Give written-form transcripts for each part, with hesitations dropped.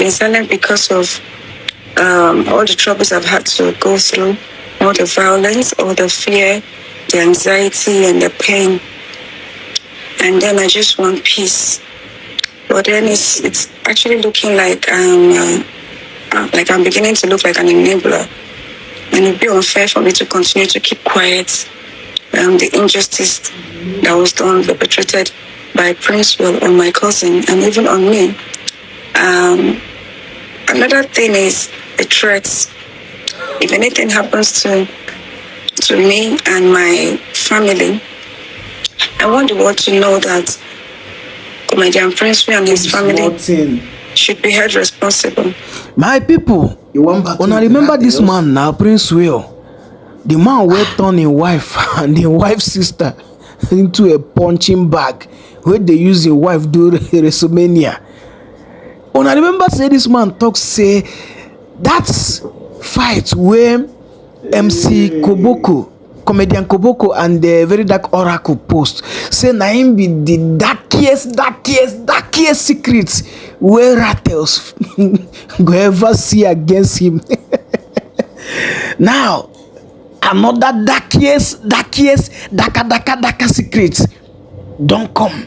been silent because of all the troubles I've had to go through, all the violence, all the fear, the anxiety, and the pain. And then I just want peace. But then it's actually looking like I'm beginning to look like an enabler. And it'd be unfair for me to continue to keep quiet. The injustice that was done, perpetrated by Princewill on my cousin and even on me. Another thing is the threats. If anything happens to me and my family, I want the world to know that comedian Princewill and his family should be held responsible. My people, when I remember this man now, Princewill, the man will turn his wife and his wife's sister into a punching bag where they use his wife do WrestleMania. When I remember say this man talk say that's fight where MC Koboko, comedian Koboko and the Very Dark Oracle post say na him be the darkest secrets where Ratels go ever see against him. Now another darker secrets don't come.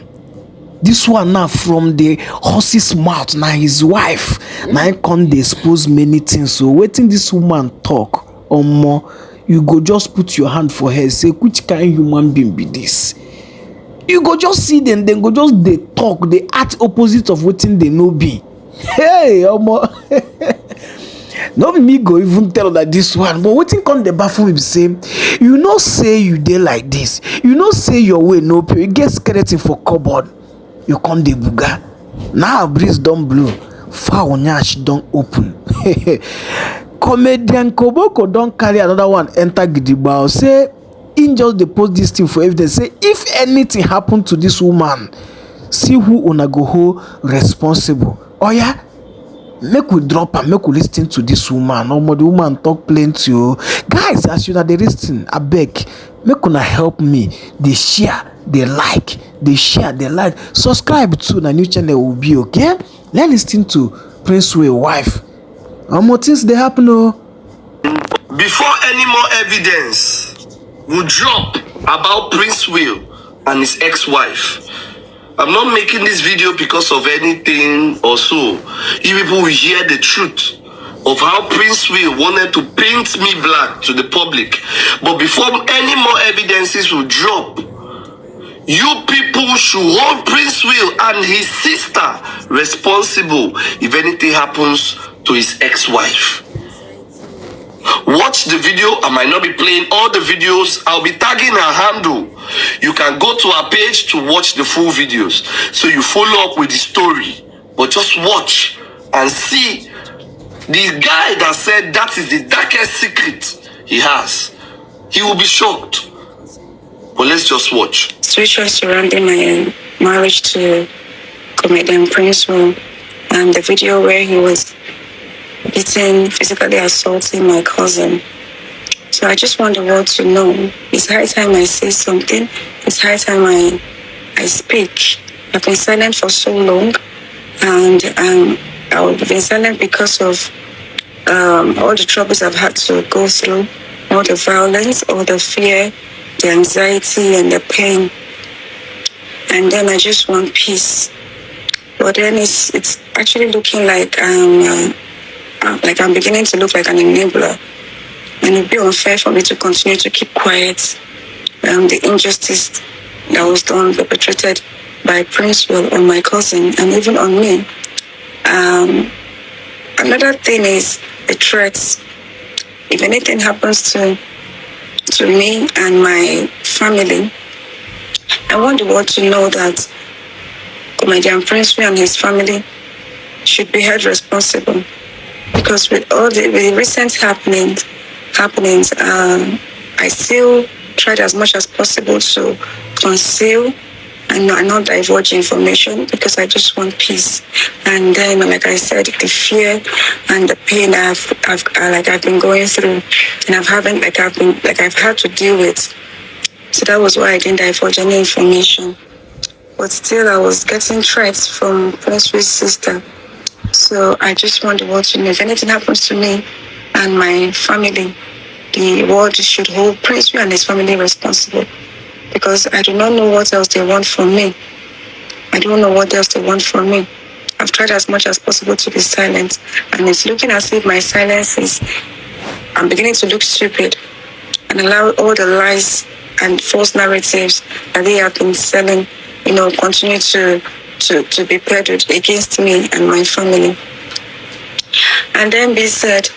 This one now from the horse's mouth. Now his wife now can't expose many things. So waiting this woman talk or more, you go just put your hand for her, say which kind human being be this? You go just see them, then go just they talk, they act opposite of what they know be. Hey, omo. No be me go even tell that this one, but wetin come the baffle me say, you know say you dey like this, you know say your way no pay, you get skeleton for cupboard, you come the buga. Now breeze don't blow, foul nyash don't open. Comedian Koboko don't carry another one enter Gidigba. Say in just dey post this thing for evidence. Say if anything happen to this woman, see who una go hold responsible. Oh yeah, make we drop and make we listen to this woman. No more the woman talk plenty. Guys, as you are the listening, I beg, make una help me. They share, they like, they share, they like. Subscribe to the new channel will be okay. Let's listen to Princewill wife. More things they happen. Before any more evidence will drop about Princewill and his ex-wife, I'm not making this video because of anything or so. You people will hear the truth of how Princewill wanted to paint me black to the public. But before any more evidences will drop, you people should hold Princewill and his sister responsible if anything happens to his ex-wife. Watch the video. I might not be playing all the videos. I'll be tagging her handle. You can go to her page to watch the full videos, so you follow up with the story. But just watch and see the guy that said that is the darkest secret he has. He will be shocked. But let's just watch. Situation surrounding my marriage to comedian Princewill and the video where he was beating, physically assaulting my cousin. So I just want the world to know. It's high time I say something. It's high time I speak. I've been silent for so long, and I've been silent because of all the troubles I've had to go through, all the violence, all the fear, the anxiety, and the pain. And then I just want peace. But then it's actually looking like I'm beginning to look like an enabler. And it'd be unfair for me to continue to keep quiet. The injustice that was done, perpetrated by Princewill on my cousin and even on me. Another thing is the threats. If anything happens to me and my family, I want the world to know that comedian Princewill and his family should be held responsible. Because with all the recent happenings, I still tried as much as possible to conceal and not divulge information because I just want peace. And then, like I said, the fear and the pain I've been going through, and I've had to deal with. So that was why I didn't divulge any information. But still, I was getting threats from Princewill's sister. So I just want the world to know if anything happens to me and my family, the world should hold Princewill and his family responsible, because I do not know what else they want from me. I don't know what else they want from me. I've tried as much as possible to be silent, and it's looking as if my silence is, I'm beginning to look stupid and allow all the lies and false narratives that they have been selling, continue to be peddled against me and my family. And then be said,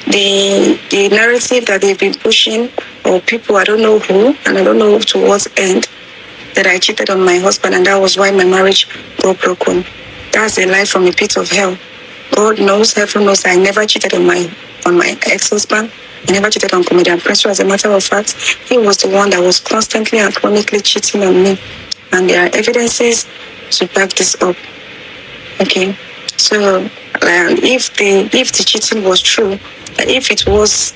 the narrative that they've been pushing, or people, I don't know who, and I don't know to what end, that I cheated on my husband, and that was why my marriage got broken. That's a lie from a pit of hell. God knows, heaven knows, I never cheated on my ex-husband. I never cheated on comedian Princewill. As a matter of fact, he was the one that was constantly and chronically cheating on me. And there are evidences to back this up. Okay? So, if the cheating was true, if it was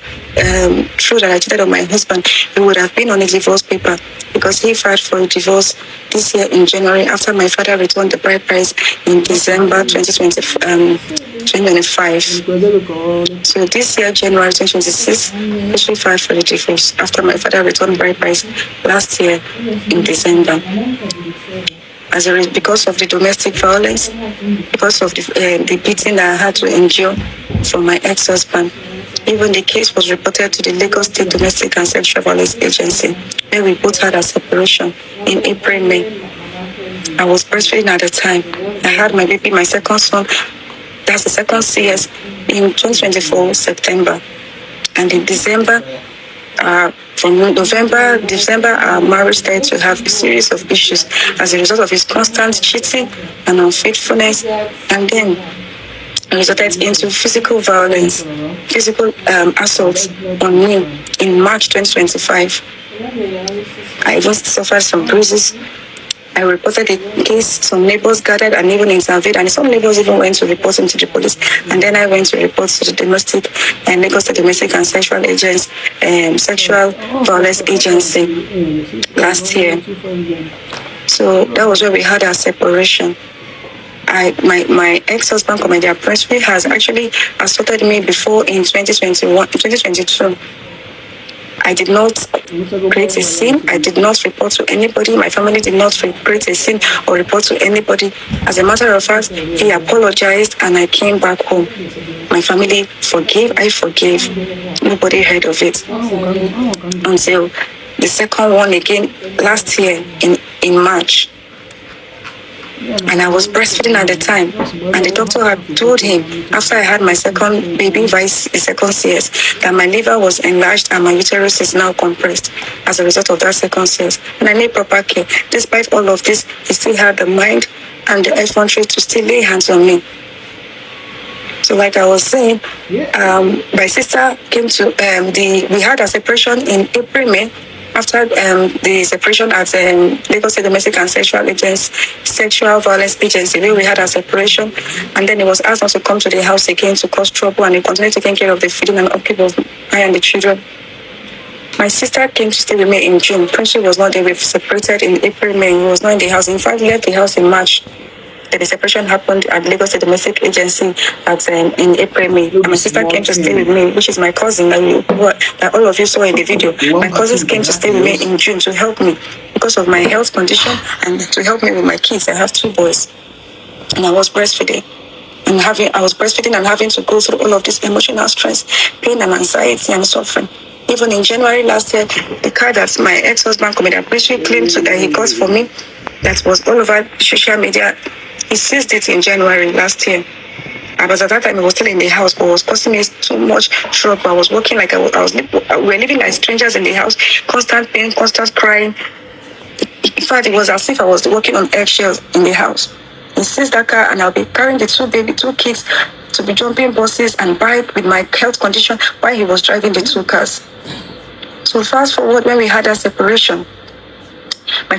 true that I cheated on my husband, it would have been on a divorce paper, because he filed for a divorce this year in January after my father returned the bride price in December 2025. So this year, January 2026, he filed for the divorce after my father returned bride price last year in December. Because of the domestic violence, because of the beating that I had to endure from my ex-husband. Even the case was reported to the Lagos State Domestic and Sexual Violence Agency, where we both had a separation in April, May. I was breastfeeding at the time. I had my baby, my second son, that's the second CS, in 2024, September. And in December, from November, December, our marriage started to have a series of issues as a result of his constant cheating and unfaithfulness, and then resulted into physical violence, physical assault on me in March 2025. I even suffered some bruises. I reported the case. Some neighbors gathered and even intervened, and some neighbors even went to report him to the police. And then I went to report to the domestic and Lagos State Domestic and Sexual Violence Agency last year. So that was where we had our separation. My ex-husband, comedian Princewill, has actually assaulted me before in 2022. I did not create a scene. I did not report to anybody. My family did not create a scene or report to anybody. As a matter of fact, he apologized and I came back home. My family forgave. I forgave. Nobody heard of it until the second one again last year in March. And I was breastfeeding at the time, and the doctor had told him after I had my second baby, second CS, that my liver was enlarged and my uterus is now compressed as a result of that second CS. And I need proper care. Despite all of this, he still had the mind and the effrontery to still lay hands on me. So like I was saying, my sister came to we had a separation in April, May. After the separation at Lagos State Domestic and Sexual Violence Agency, where we had a separation, and then he was asked not to come to the house again to cause trouble, and he continued taking care of the feeding and upkeep of I and the children. My sister came to stay with me in June. Princewill was not there. We separated in April, May. He was not in the house. In fact, he left the house in March. The separation happened at Lagos State Domestic Agency in April, May. And my sister came to stay with me, which is my cousin that all of you saw in the video. My cousins came to stay with me in June to help me because of my health condition and to help me with my kids. I have 2 boys, and I was breastfeeding. And I was breastfeeding and having to go through all of this emotional stress, pain and anxiety and suffering. Even in January last year, the car that my ex-husband, comedian Princewill, claimed that he got for me, that was all over social media, he seized it in January last year. But at that time, he was still in the house, but it was causing me too much trouble. I was working like we were living like strangers in the house, constant pain, constant crying. In fact, it was as if I was working on eggshells in the house. He seized that car, and I'll be carrying the 2 kids to be jumping buses and bike with my health condition while he was driving the 2 cars. So fast forward, when we had a separation, my